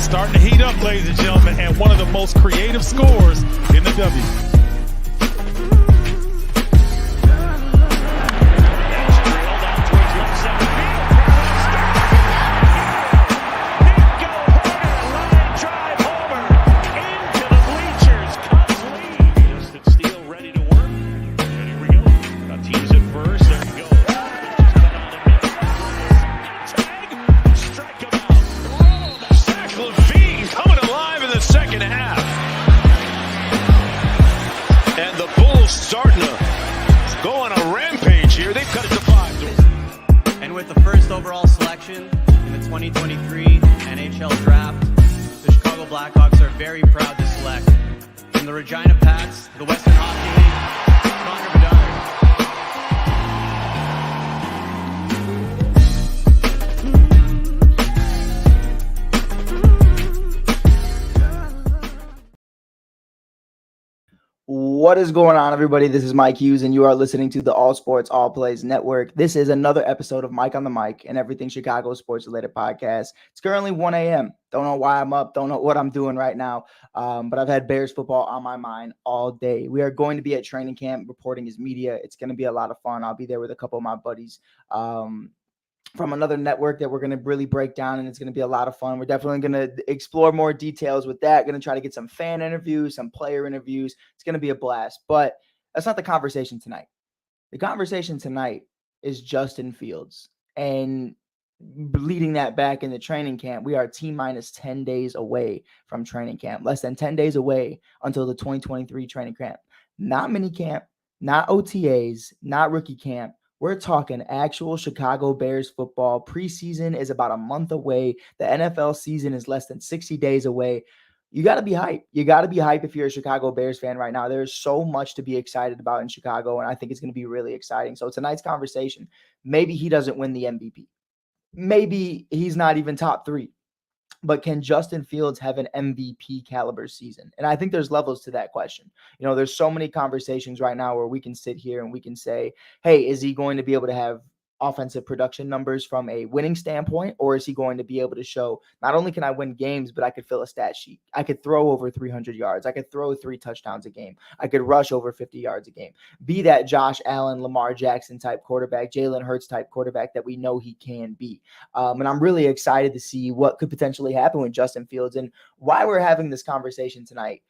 starting to heat up, ladies and gentlemen, and one of the most creative scores in the W. Starting to go on a rampage here. They've cut it to 5. And with the first overall selection in the 2023 NHL Draft, the Chicago Blackhawks are very proud to select from the Regina Pats, the Western Hockey League, Connor Bedard. What is going on, everybody? This is Mike Hughes, and you are listening to the All Sports, All Plays Network. This is another episode of Mike on the Mic, and everything Chicago sports-related podcast. It's currently 1 a.m. Don't know why I'm up. Don't know what I'm doing right now, but I've had Bears football on my mind all day. We are going to be at training camp reporting as media. It's going to be a lot of fun. I'll be there with a couple of my buddies from another network that we're going to really break down, and it's going to be a lot of fun. We're definitely going to explore more details with that. Going to try to get some fan interviews, some player interviews. It's going to be a blast, but that's not the conversation tonight. The conversation tonight is Justin Fields, and leading that back into training camp, we are T-minus 10 days away from training camp, less than 10 days away until the 2023 training camp. Not mini camp, not OTAs, not rookie camp. We're talking actual Chicago Bears football. Preseason is about a month away. The NFL season is less than 60 days away. You got to be hyped. You got to be hyped if you're a Chicago Bears fan right now. There's so much to be excited about in Chicago, and I think it's going to be really exciting. So tonight's conversation, maybe he doesn't win the MVP. Maybe he's not even top 3. But can Justin Fields have an MVP caliber season? And I think there's levels to that question. You know, there's so many conversations right now where we can sit here and we can say, hey, is he going to be able to have offensive production numbers from a winning standpoint, or is he going to be able to show not only can I win games, but I could fill a stat sheet. I could throw over 300 yards. I could throw 3 touchdowns a game. I could rush over 50 yards a game. Be that Josh Allen, Lamar Jackson type quarterback, Jalen Hurts type quarterback that we know he can be. And I'm really excited to see what could potentially happen with Justin Fields and why we're having this conversation tonight.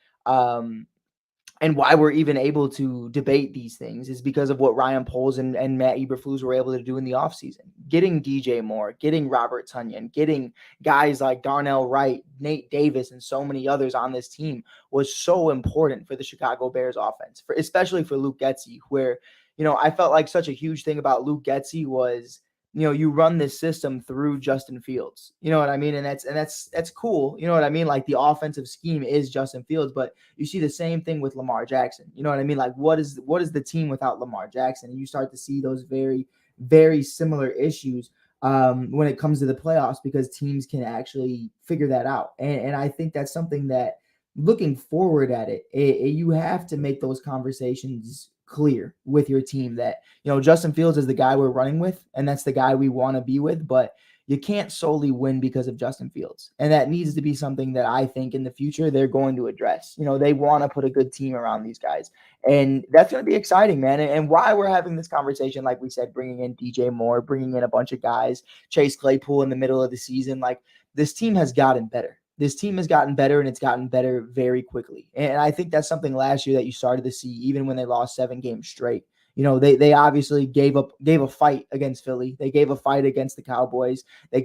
And why we're even able to debate these things is because of what Ryan Poles and Matt Eberflus were able to do in the offseason. Getting DJ Moore, getting Robert Tonyan, getting guys like Darnell Wright, Nate Davis, and so many others on this team was so important for the Chicago Bears offense, especially for Luke Getsy, where, you know, I felt like such a huge thing about Luke Getsy was, you know, you run this system through Justin Fields. You know what I mean? And that's cool. You know what I mean? Like the offensive scheme is Justin Fields, but you see the same thing with Lamar Jackson. You know what I mean? Like what is the team without Lamar Jackson? And you start to see those very, very similar issues when it comes to the playoffs because teams can actually figure that out. And I think that's something that looking forward at it, you have to make those conversations clear with your team that, you know, Justin Fields is the guy we're running with, and that's the guy we want to be with, but you can't solely win because of Justin Fields. And that needs to be something that I think in the future they're going to address. You know, they want to put a good team around these guys. And that's going to be exciting, man. And why we're having this conversation, like we said, bringing in DJ Moore, bringing in a bunch of guys, Chase Claypool in the middle of the season, like this team has gotten better. This team has gotten better, and it's gotten better very quickly. And I think that's something last year that you started to see, even when they lost 7 games straight. You know, they obviously gave a fight against Philly. They gave a fight against the Cowboys. They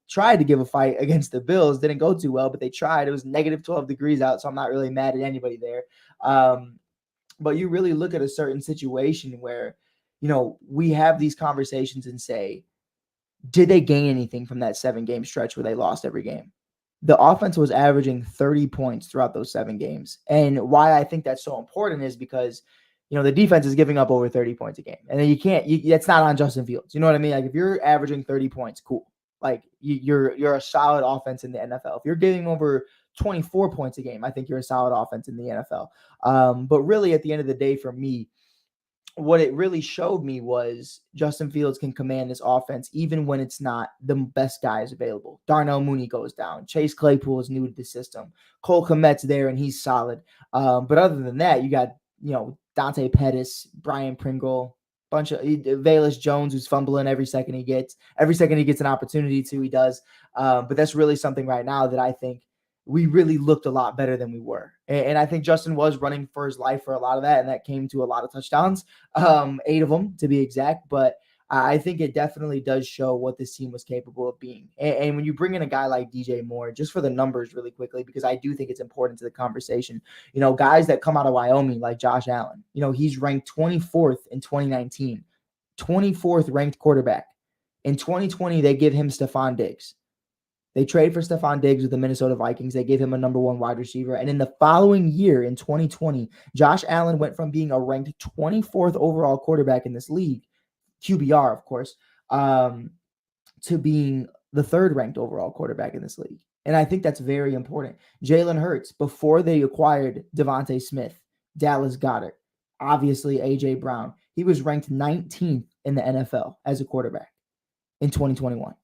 tried to give a fight against the Bills. Didn't go too well, but they tried. It was negative 12 degrees out, so I'm not really mad at anybody there. But you really look at a certain situation where, you know, we have these conversations and say, did they gain anything from that 7-game stretch where they lost every game? The offense was averaging 30 points throughout those 7 games. And why I think that's so important is because, you know, the defense is giving up over 30 points a game. And then that's not on Justin Fields. You know what I mean? Like if you're averaging 30 points, cool. Like you're a solid offense in the NFL. If you're giving over 24 points a game, I think you're a solid offense in the NFL. But really at the end of the day, for me, what it really showed me was Justin Fields can command this offense even when it's not the best guys available. Darnell Mooney goes down. Chase Claypool is new to the system. Cole Kmet's there and he's solid. But other than that, you got, Dante Pettis, Brian Pringle, bunch of Velus Jones, who's fumbling every second he gets. Every second he gets an opportunity to, he does. But that's really something right now that I think we really looked a lot better than we were. And I think Justin was running for his life for a lot of that, and that came to a lot of touchdowns, 8 of them to be exact. But I think it definitely does show what this team was capable of being. And when you bring in a guy like DJ Moore, just for the numbers really quickly, because I do think it's important to the conversation, guys that come out of Wyoming like Josh Allen, he's ranked 24th in 2019, 24th ranked quarterback. In 2020, they give him Stephon Diggs. They trade for Stephon Diggs with the Minnesota Vikings. They gave him a number 1 wide receiver. And in the following year, in 2020, Josh Allen went from being a ranked 24th overall quarterback in this league, QBR, of course, to being the 3rd ranked overall quarterback in this league. And I think that's very important. Jalen Hurts, before they acquired Devontae Smith, Dallas Goedert, obviously A.J. Brown, he was ranked 19th in the NFL as a quarterback in 2021.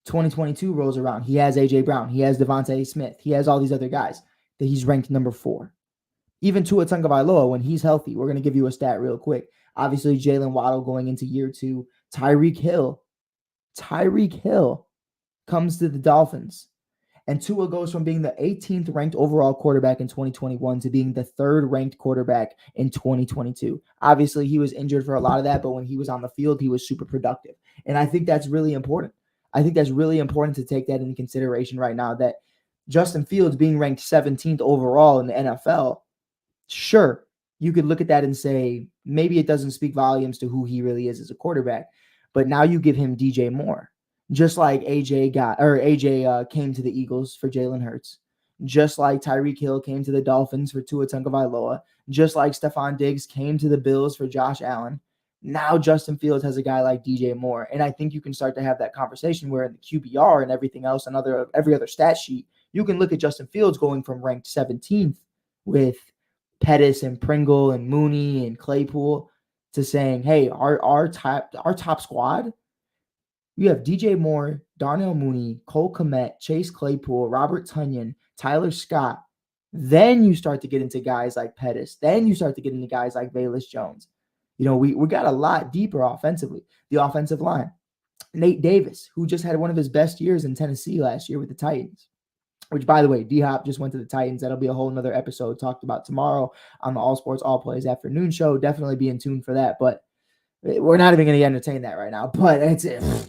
2022 rolls around. He has A.J. Brown. He has Devontae Smith. He has all these other guys that he's ranked number 4. Even Tua Tagovailoa, when he's healthy, we're going to give you a stat real quick. Obviously, Jalen Waddle going into year 2. Tyreek Hill comes to the Dolphins. And Tua goes from being the 18th ranked overall quarterback in 2021 to being the 3rd ranked quarterback in 2022. Obviously, he was injured for a lot of that, but when he was on the field, he was super productive. And I think that's really important. I think that's really important to take that into consideration right now, that Justin Fields being ranked 17th overall in the NFL, sure, you could look at that and say, maybe it doesn't speak volumes to who he really is as a quarterback, but now you give him DJ Moore, just like AJ came to the Eagles for Jalen Hurts, just like Tyreek Hill came to the Dolphins for Tua Tagovailoa, just like Stephon Diggs came to the Bills for Josh Allen. Now Justin Fields has a guy like DJ Moore. And I think you can start to have that conversation where in the QBR and everything else and every other stat sheet, you can look at Justin Fields going from ranked 17th with Pettis and Pringle and Mooney and Claypool to saying, hey, our top squad, we have DJ Moore, Darnell Mooney, Cole Kmet, Chase Claypool, Robert Tonyan, Tyler Scott. Then you start to get into guys like Pettis. Then you start to get into guys like Velus Jones. We got a lot deeper offensively. The offensive line, Nate Davis, who just had one of his best years in Tennessee last year with the Titans, which, by the way, D-Hop just went to the Titans. That'll be a whole nother episode talked about tomorrow on the All Sports All Plays afternoon show. Definitely be in tune for that, but we're not even going to entertain that right now, but it's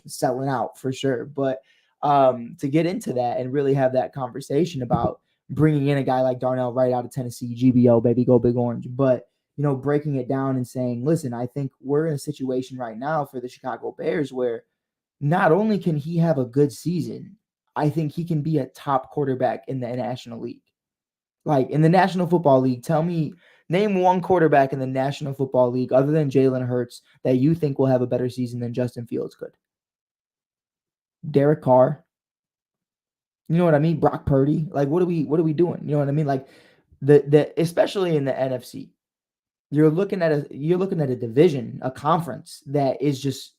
selling out for sure. But to get into that and really have that conversation about bringing in a guy like Darnell right out of Tennessee, GBO, baby, go Big Orange, but breaking it down and saying, listen, I think we're in a situation right now for the Chicago Bears where not only can he have a good season, I think he can be a top quarterback in the National League. Like in the National Football League, name one quarterback in the National Football League other than Jalen Hurts that you think will have a better season than Justin Fields could. Derek Carr. You know what I mean? Brock Purdy. Like, what are we doing? You know what I mean? Like the especially in the NFC. You're looking at a division, a conference that is just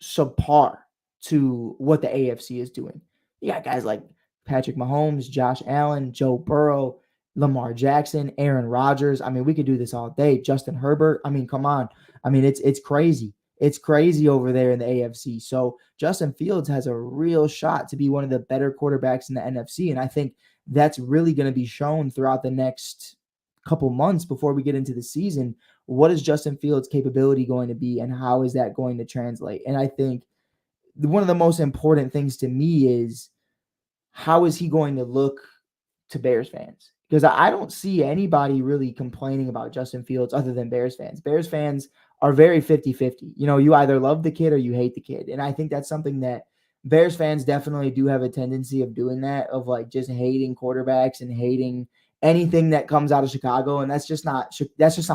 subpar to what the AFC is doing. You got guys like Patrick Mahomes, Josh Allen, Joe Burrow, Lamar Jackson, Aaron Rodgers. I mean, we could do this all day. Justin Herbert. I mean, come on. I mean, it's crazy. It's crazy over there in the AFC. So Justin Fields has a real shot to be one of the better quarterbacks in the NFC. And I think that's really going to be shown throughout the next couple months before we get into the season. What is Justin Fields' capability going to be and how is that going to translate? And I think one of the most important things to me is how is he going to look to Bears fans? Because I don't see anybody really complaining about Justin Fields other than Bears fans. Bears fans are very 50-50. You either love the kid or you hate the kid. And I think that's something that Bears fans definitely do have a tendency of doing, that of like just hating quarterbacks and hating anything that comes out of Chicago. And that's just not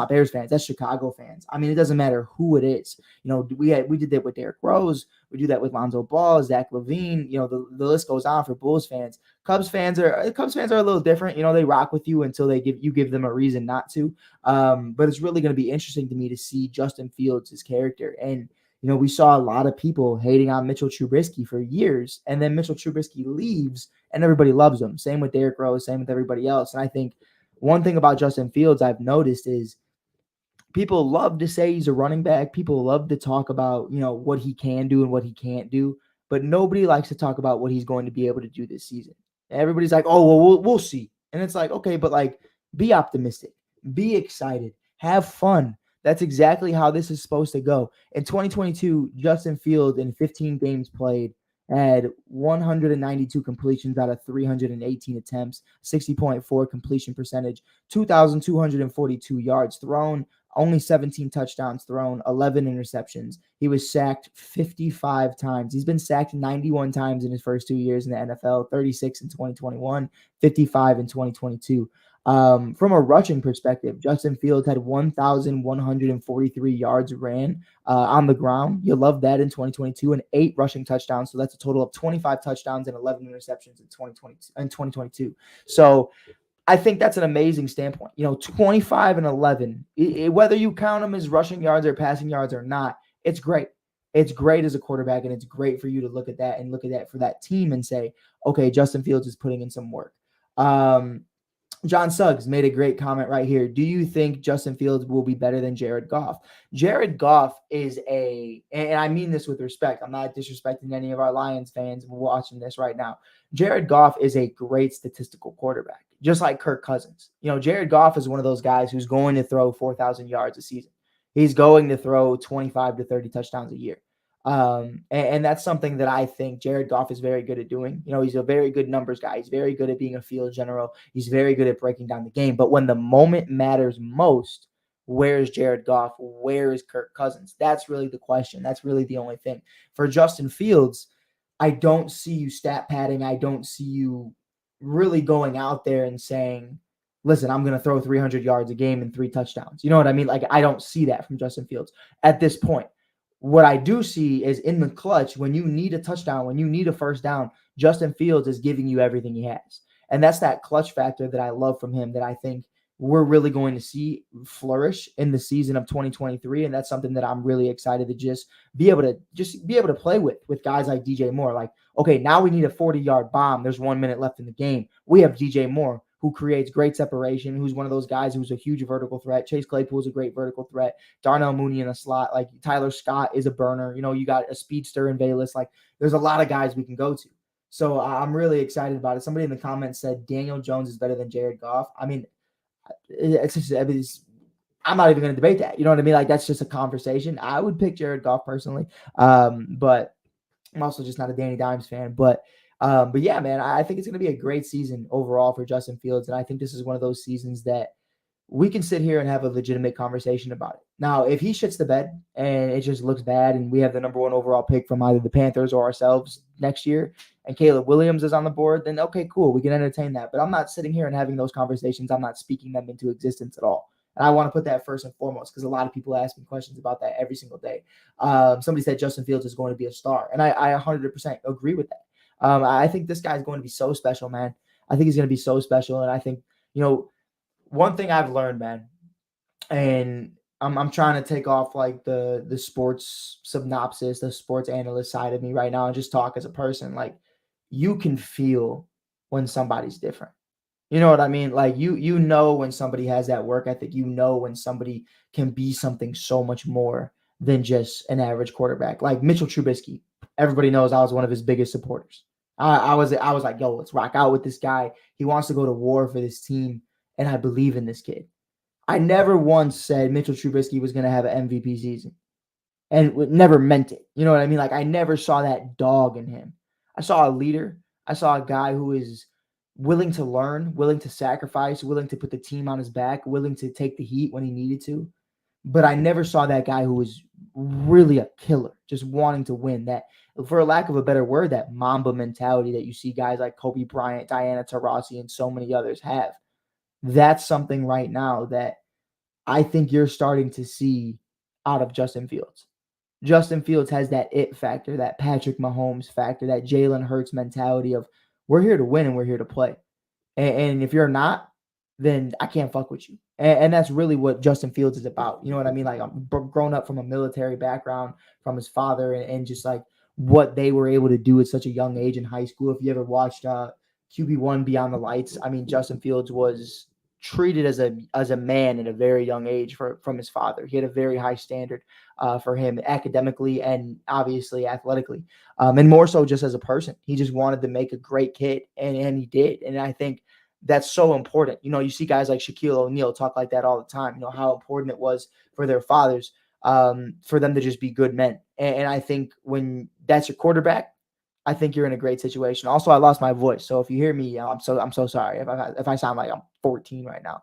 Bears fans. That's Chicago fans. I mean, it doesn't matter who it is. We did that with Derrick Rose. We do that with Lonzo Ball, Zach LaVine. The list goes on for Bulls fans. Cubs fans are a little different. You know, they rock with you until you give them a reason not to. But it's really going to be interesting to me to see Justin Fields' character. And you know, we saw a lot of people hating on Mitchell Trubisky for years, and then Mitchell Trubisky leaves, and everybody loves him. Same with Derrick Rose, same with everybody else. And I think one thing about Justin Fields I've noticed is people love to say he's a running back. People love to talk about, you know, what he can do and what he can't do, but nobody likes to talk about what he's going to be able to do this season. Everybody's like, "Oh, well, we'll see." And it's like, okay, but like, be optimistic, be excited, have fun. That's exactly how this is supposed to go. In 2022, Justin Fields in 15 games played had 192 completions out of 318 attempts, 60.4 completion percentage, 2,242 yards thrown, only 17 touchdowns thrown, 11 interceptions. He was sacked 55 times. He's been sacked 91 times in his first 2 years in the NFL, 36 in 2021, 55 in 2022. From a rushing perspective, Justin Fields had 1,143 yards ran on the ground. You love that in 2022, and 8 rushing touchdowns. So that's a total of 25 touchdowns and 11 interceptions in 2022. So I think that's an amazing standpoint. You know, 25 and 11, whether you count them as rushing yards or passing yards or not, it's great. It's great as a quarterback, and it's great for you to look at that and look at that for that team and say, okay, Justin Fields is putting in some work. John Suggs made a great comment right here. Do you think Justin Fields will be better than Jared Goff? Jared Goff is and I mean this with respect. I'm not disrespecting any of our Lions fans watching this right now. Jared Goff is a great statistical quarterback, just like Kirk Cousins. You know, Jared Goff is one of those guys who's going to throw 4,000 yards a season. He's going to throw 25 to 30 touchdowns a year. And that's something that I think Jared Goff is very good at doing. You know, he's a very good numbers guy. He's very good at being a field general. He's very good at breaking down the game. But when the moment matters most, where's Jared Goff? Where is Kirk Cousins? That's really the question. That's really the only thing. For Justin Fields, I don't see you stat padding. I don't see you really going out there and saying, listen, I'm going to throw 300 yards a game and 3 touchdowns. You know what I mean? Like, I don't see that from Justin Fields at this point. What I do see is in the clutch, when you need a touchdown, when you need a first down, Justin Fields is giving you everything he has. And that's that clutch factor that I love from him that I think we're really going to see flourish in the season of 2023. And that's something that I'm really excited to just be able to play with guys like DJ Moore. Like, okay, now we need a 40-yard bomb. There's 1 minute left in the game. We have DJ Moore, who creates great separation, who's one of those guys who's a huge vertical threat. Chase Claypool is a great vertical threat. Darnell Mooney in the slot. Like, Tyler Scott is a burner. You know, you got a speedster in Bayless. Like, there's a lot of guys we can go to. So I'm really excited about it. Somebody in the comments said Daniel Jones is better than Jared Goff. I mean, I'm not even going to debate that. You know what I mean? Like, that's just a conversation. I would pick Jared Goff personally. But I'm also just not a Danny Dimes fan. But yeah, man, I think it's going to be a great season overall for Justin Fields. And I think this is one of those seasons that we can sit here and have a legitimate conversation about it. Now, if he shits the bed and it just looks bad and we have the number 1 overall pick from either the Panthers or ourselves next year and Caleb Williams is on the board, then okay, cool. We can entertain that. But I'm not sitting here and having those conversations. I'm not speaking them into existence at all. And I want to put that first and foremost because a lot of people ask me questions about that every single day. Somebody said Justin Fields is going to be a star. And I 100% agree with that. I think this guy's going to be so special, man. I think he's going to be so special. And I think, you know, one thing I've learned, man, and I'm trying to take off like the sports synopsis, the sports analyst side of me right now and just talk as a person. Like, you can feel when somebody's different. You know what I mean? Like, you know when somebody has that work ethic, you know when somebody can be something so much more than just an average quarterback. Like Mitchell Trubisky, everybody knows I was one of his biggest supporters. I was like, yo, let's rock out with this guy. He wants to go to war for this team, and I believe in this kid. I never once said Mitchell Trubisky was going to have an MVP season, and never meant it. You know what I mean? Like, I never saw that dog in him. I saw a leader. I saw a guy who is willing to learn, willing to sacrifice, willing to put the team on his back, willing to take the heat when he needed to. But I never saw that guy who was really a killer, just wanting to win. That, for a lack of a better word, that Mamba mentality that you see guys like Kobe Bryant, Diana Taurasi, and so many others have. That's something right now that I think you're starting to see out of Justin Fields. Justin Fields has that it factor, that Patrick Mahomes factor, that Jalen Hurts mentality of we're here to win and we're here to play. And if you're not, then I can't fuck with you. And that's really what Justin Fields is about. You know what I mean? Like, I'm grown up from a military background from his father, and just like what they were able to do at such a young age in high school. If you ever watched QB1 Beyond the Lights, I mean, Justin Fields was treated as a man at a very young age from his father. He had a very high standard for him academically and obviously athletically, and more so just as a person. He just wanted to make a great kid, and he did. And I think that's so important. You know, you see guys like Shaquille O'Neal talk like that all the time, you know, how important it was for their fathers, for them to just be good men. And I think when that's your quarterback, I think you're in a great situation. Also, I lost my voice, so if you hear me, I'm so sorry if I sound like I'm 14 right now.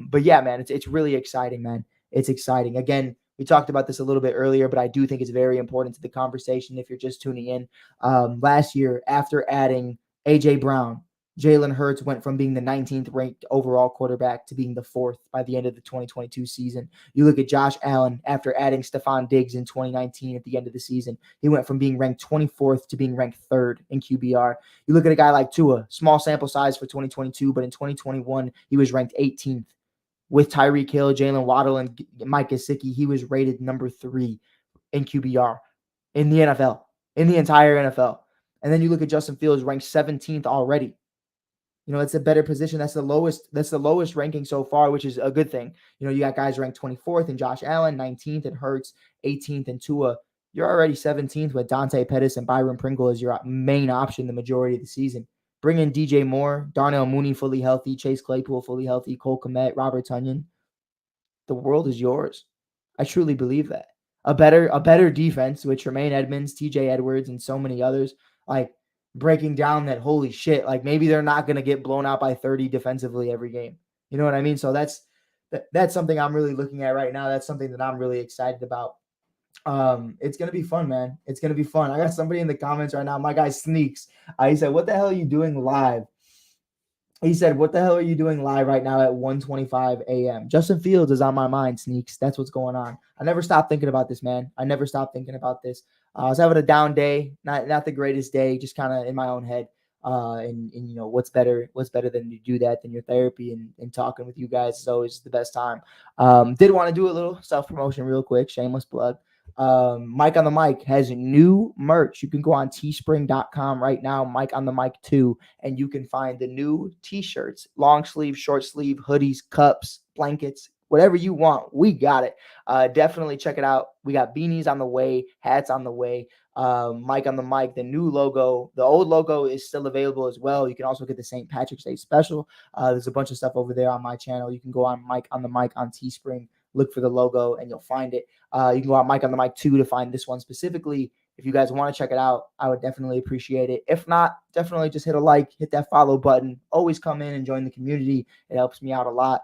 But yeah, man, it's really exciting, man. It's exciting. Again, we talked about this a little bit earlier, but I do think it's very important to the conversation if you're just tuning in. Last year, after adding AJ Brown, Jalen Hurts went from being the 19th ranked overall quarterback to being the 4th by the end of the 2022 season. You look at Josh Allen after adding Stephon Diggs in 2019 at the end of the season. He went from being ranked 24th to being ranked 3rd in QBR. You look at a guy like Tua, small sample size for 2022, but in 2021, he was ranked 18th. With Tyreek Hill, Jalen Waddle, and Mike Gesicki, he was rated number 3 in QBR in the NFL, in the entire NFL. And then you look at Justin Fields, ranked 17th already. You know, it's a better position. That's the lowest ranking so far, which is a good thing. You know, you got guys ranked 24th in Josh Allen, 19th in Hurts, 18th in Tua. You're already 17th with Dante Pettis and Byron Pringle as your main option the majority of the season. Bring in DJ Moore, Darnell Mooney fully healthy, Chase Claypool fully healthy, Cole Kmet, Robert Tonyan. The world is yours. I truly believe that. A better defense with Tremaine Edmonds, TJ Edwards, and so many others. Like, breaking down that, holy shit, like maybe they're not going to get blown out by 30 defensively every game. You know what I mean? So that's something I'm really looking at right now. That's something that I'm really excited about. It's going to be fun, man. It's going to be fun. I got somebody in the comments right now. My guy Sneaks. He said, what the hell are you doing live? He said, what the hell are you doing live right now at 1:25 a.m.? Justin Fields is on my mind, Sneaks. That's what's going on. I never stopped thinking about this, man. I never stopped thinking about this. I was having a down day, not the greatest day, just kind of in my own head. And you know, what's better than to do that than your therapy, and talking with you guys is always the best time. Did want to do a little self-promotion real quick, shameless plug. Mike on the Mic has new merch. You can go on teespring.com right now, Mike on the Mic 2, and you can find the new t-shirts, long sleeve, short sleeve, hoodies, cups, blankets, whatever you want. We got it. Definitely check it out. We got beanies on the way, hats on the way. Mike on the Mic, the new logo, the old logo is still available as well. You can also get the St. Patrick's Day special. There's a bunch of stuff over there on my channel. You can go on Mike on the Mic on Teespring, look for the logo, and you'll find it. You can go on Mike on the Mic 2 to find this one specifically. If you guys want to check it out, I would definitely appreciate it. If not, definitely just hit a like, hit that follow button. Always come in and join the community. It helps me out a lot.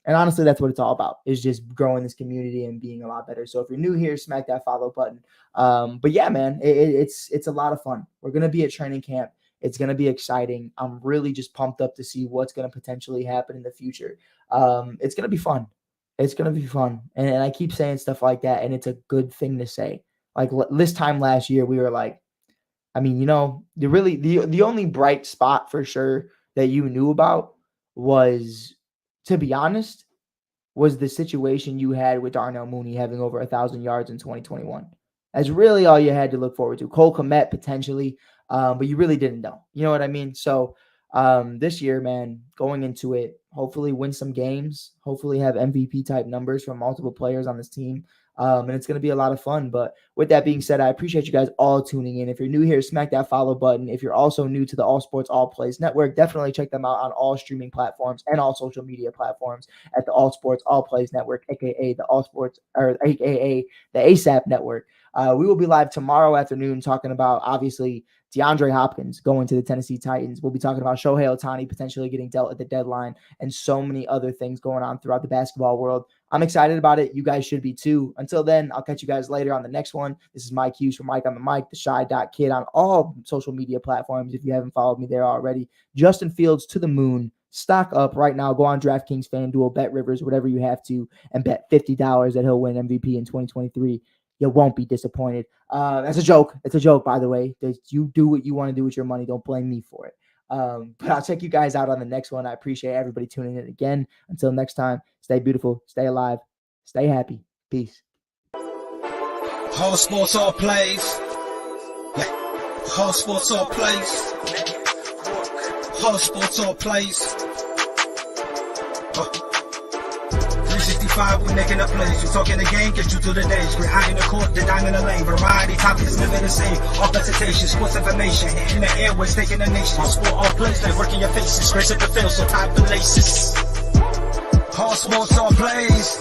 And honestly, that's what it's all about, is just growing this community and being a lot better. So if you're new here, smack that follow button. But yeah, man, it's a lot of fun. We're going to be at training camp. It's going to be exciting. I'm really just pumped up to see what's going to potentially happen in the future. It's going to be fun. It's going to be fun. And I keep saying stuff like that, and it's a good thing to say. Like this time last year, we were like, I mean, you know, the only bright spot for sure that you knew about was, to be honest, was the situation you had with Darnell Mooney having over 1,000 yards in 2021. That's really all you had to look forward to. Cole Kmet potentially, but you really didn't know. You know what I mean? So this year, man, going into it, hopefully win some games, hopefully have MVP type numbers from multiple players on this team. And it's going to be a lot of fun. But with that being said, I appreciate you guys all tuning in. If you're new here, smack that follow button. If you're also new to the All Sports All Plays Network, definitely check them out on all streaming platforms and all social media platforms at the All Sports All Plays Network, aka the All Sports, or aka the ASAP Network. We will be live tomorrow afternoon talking about, obviously, DeAndre Hopkins going to the Tennessee Titans. We'll be talking about Shohei Ohtani potentially getting dealt at the deadline, and so many other things going on throughout the basketball world. I'm excited about it. You guys should be too. Until then, I'll catch you guys later on the next one. This is Mike Hughes from Mike on the Mic, the Shy.Kid on all social media platforms if you haven't followed me there already. Justin Fields to the moon. Stock up right now. Go on DraftKings, FanDuel, Bet Rivers, whatever you have to, and bet $50 that he'll win MVP in 2023. you won't be disappointed. That's a joke. It's a joke, by the way. You do what you want to do with your money. Don't blame me for it. But I'll check you guys out on the next one. I appreciate everybody tuning in again. Until next time, stay beautiful, stay alive, stay happy. Peace. All sports, all plays. Yeah. All sports, all plays. All sports, all plays. 365, we making a plays. You talking the game, get you through the days. We're high in the court, the dime in the lane. Variety, topics, living the same. All presentation, sports information. In the airways, taking the nation. All sport, all plays, like working your faces. Grace at the field, so tie the laces. All sports, all plays.